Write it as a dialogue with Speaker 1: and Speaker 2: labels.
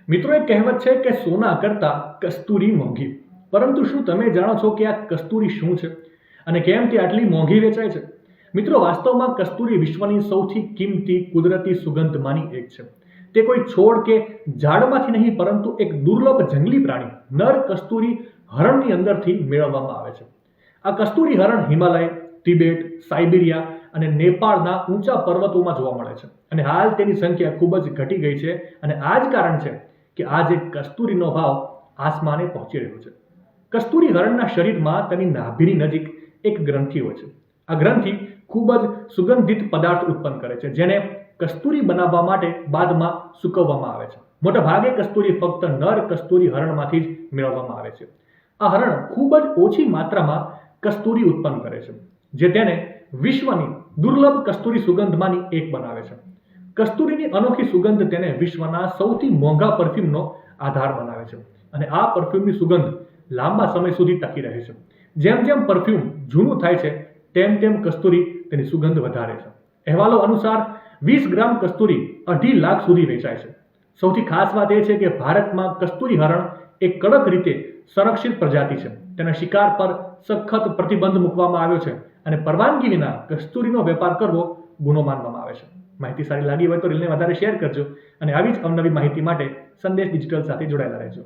Speaker 1: મિત્રો, એક કહેવત છે કે સોના કરતા કસ્તુરી મોંઘી. પરંતુ શું તમે જાણો છો કે આ કસ્તુરી શું છે અને કેમ તે આટલી મોંઘી વેચાય છે? મિત્રો, વાસ્તવમાં કસ્તુરી વિશ્વની સૌથી કિંમતી કુદરતી સુગંધમાંની એક છે. તે કોઈ છોડ કે ઝાડમાંથી નહીં, પરંતુ એક દુર્લભ જંગલી પ્રાણી નર કસ્તુરી હરણની અંદરથી મેળવવામાં આવે છે. આ કસ્તુરી હરણ હિમાલય, તિબેટ, સાઇબિરિયા અને નેપાળના ઊંચા પર્વતોમાં જોવા મળે છે અને હાલ તેની સંખ્યા ખૂબ જ ઘટી ગઈ છે. અને આ જ કારણ છે કે આજે કસ્તુરીનો ભાવ આસમાને પહોંચી રહ્યો છે. કસ્તુરી હરણના શરીરમાં તેની નાભીની નજીક એક ગ્રંથિ હોય છે. આ ગ્રંથિ ખૂબ જ સુગંધિત પદાર્થ ઉત્પન્ન કરે છે, જેને કસ્તુરી બનાવવા માટે બાદમાં સૂકવવામાં આવે છે. મોટા ભાગે કસ્તુરી ફક્ત નર કસ્તુરી હરણમાંથી જ મેળવવામાં આવે છે. આ હરણ ખૂબ જ ઓછી માત્રામાં કસ્તુરી ઉત્પન્ન કરે છે, જે તેને વિશ્વની દુર્લભ કસ્તુરી સુગંધમાંની એક બનાવે છે. કસ્તુરીની અનોખી સુગંધ તેને વિશ્વના સૌથી મોંઘા પરફ્યુમનો આધાર બનાવે છે અને આ પરફ્યુમની સુગંધ લાંબા સમય સુધી ટકી રહે છે. જેમ જેમ પરફ્યુમ જૂનું થાય છે, તેમ તેમ કસ્તુરી તેની સુગંધ વધારે છે. અહેવાલો અનુસાર 20 ગ્રામ કસ્તુરી 2.5 લાખ સુધી વેચાય છે. સૌથી ખાસ વાત એ છે કે ભારતમાં કસ્તુરી હરણ એક કડક રીતે સંરક્ષિત પ્રજાતિ છે. તેના શિકાર પર સખત પ્રતિબંધ મૂકવામાં આવ્યો છે અને પરવાનગી વિના કસ્તુરીનો વેપાર કરવો ગુનો માનવામાં આવે છે. માહિતી સારી લાગી હોય તો રીલને વધારે શેર કરજો અને આવી જ અવનવી માહિતી માટે સંદેશ ડિજિટલ સાથે જોડાયેલા રહેજો.